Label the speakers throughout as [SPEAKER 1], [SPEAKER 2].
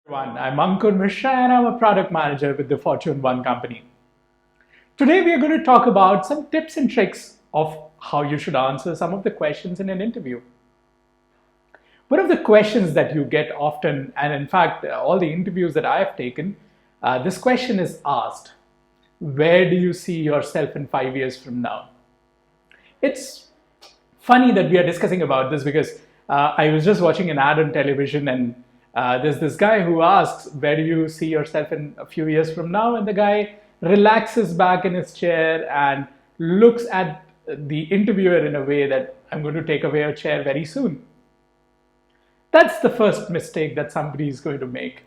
[SPEAKER 1] Everyone, I'm Ankur Mishra and I'm a product manager with the Fortune 1 company. Today we are going to talk about some tips and tricks of how you should answer some of the questions in an interview. One of the questions that you get often, and in fact, all the interviews that I have taken, this question is asked: where do you see yourself in 5 years from now? It's funny that we are discussing about this because I was just watching an ad on television and there's this guy who asks, where do you see yourself in a few years from now? And the guy relaxes back in his chair and looks at the interviewer in a way that I'm going to take away your chair very soon. That's the first mistake that somebody is going to make.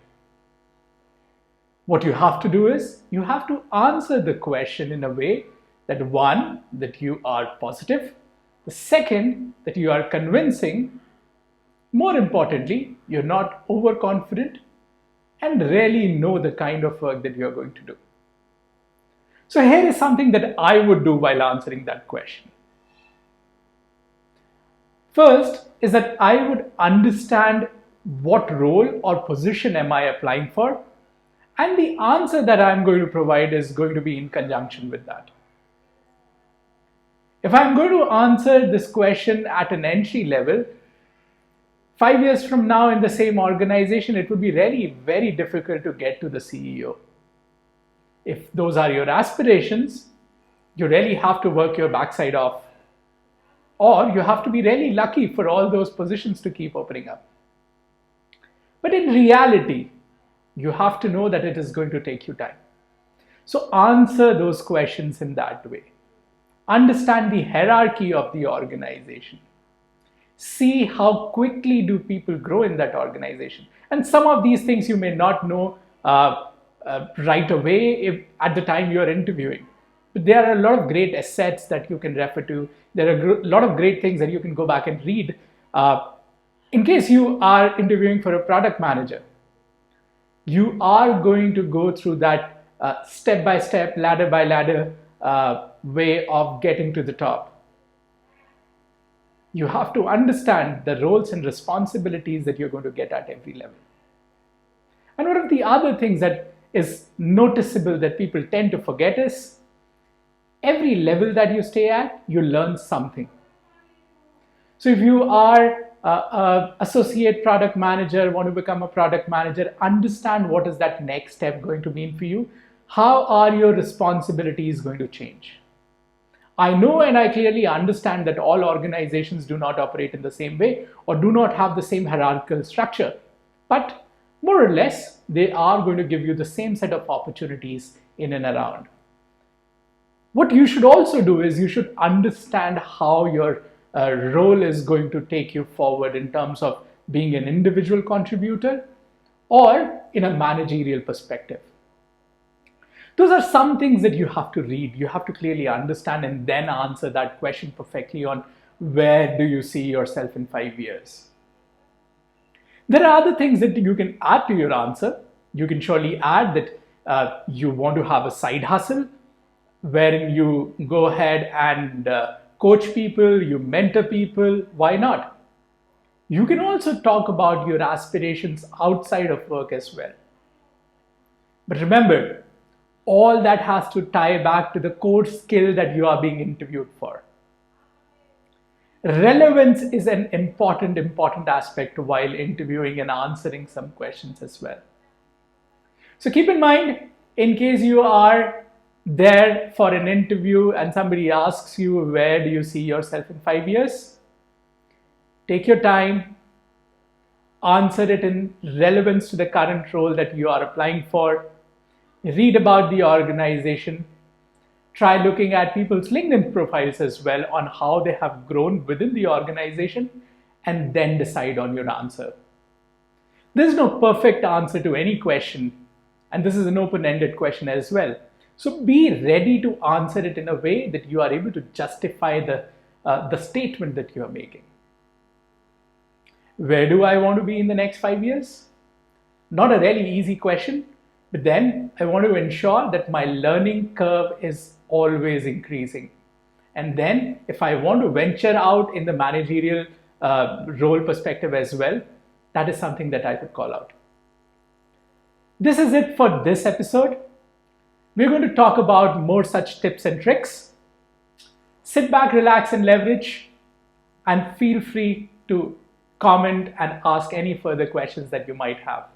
[SPEAKER 1] What you have to do is you have to answer the question in a way that one, that you are positive, the second, that you are convincing, more importantly, you're not overconfident and really know the kind of work that you're going to do. So here is something that I would do while answering that question. First is that I would understand what role or position am I applying for, and the answer that I'm going to provide is going to be in conjunction with that. If I'm going to answer this question at an entry level, 5 years from now in the same organization, it would be really very difficult to get to the CEO. If those are your aspirations, you really have to work your backside off. Or you have to be really lucky for all those positions to keep opening up. But in reality, you have to know that it is going to take you time. So answer those questions in that way. Understand the hierarchy of the organization. See how quickly do people grow in that organization. And some of these things you may not know right away at the time you are interviewing. But there are a lot of great assets that you can refer to. There are a lot of great things that you can go back and read. In case you are interviewing for a product manager, you are going to go through that step-by-step, ladder-by-ladder way of getting to the top. You have to understand the roles and responsibilities that you're going to get at every level. And one of the other things that is noticeable that people tend to forget is every level that you stay at, you learn something. So if you are an associate product manager, want to become a product manager, understand what is that next step going to mean for you. How are your responsibilities going to change? I know and I clearly understand that all organizations do not operate in the same way or do not have the same hierarchical structure, but more or less, they are going to give you the same set of opportunities in and around. What you should also do is you should understand how your role is going to take you forward in terms of being an individual contributor or in a managerial perspective. Those are some things that you have to read, you have to clearly understand and then answer that question perfectly on where do you see yourself in 5 years. There are other things that you can add to your answer. You can surely add that you want to have a side hustle wherein you go ahead and coach people, you mentor people. Why not? You can also talk about your aspirations outside of work as well. But remember, all that has to tie back to the core skill that you are being interviewed for. Relevance is an important aspect while interviewing and answering some questions as well. So keep in mind, in case you are there for an interview and somebody asks you, where do you see yourself in 5 years? Take your time, answer it in relevance to the current role that you are applying for. Read about the organization. Try looking at people's LinkedIn profiles as well on how they have grown within the organization and then decide on your answer. There's no perfect answer to any question, and this is an open-ended question as well. So be ready to answer it in a way that you are able to justify the statement that you are making. Where do I want to be in the next 5 years? Not a really easy question, but then I want to ensure that my learning curve is always increasing. And then if I want to venture out in the managerial role perspective as well, that is something that I could call out. This is it for this episode. We're going to talk about more such tips and tricks. Sit back, relax, and leverage, and feel free to comment and ask any further questions that you might have.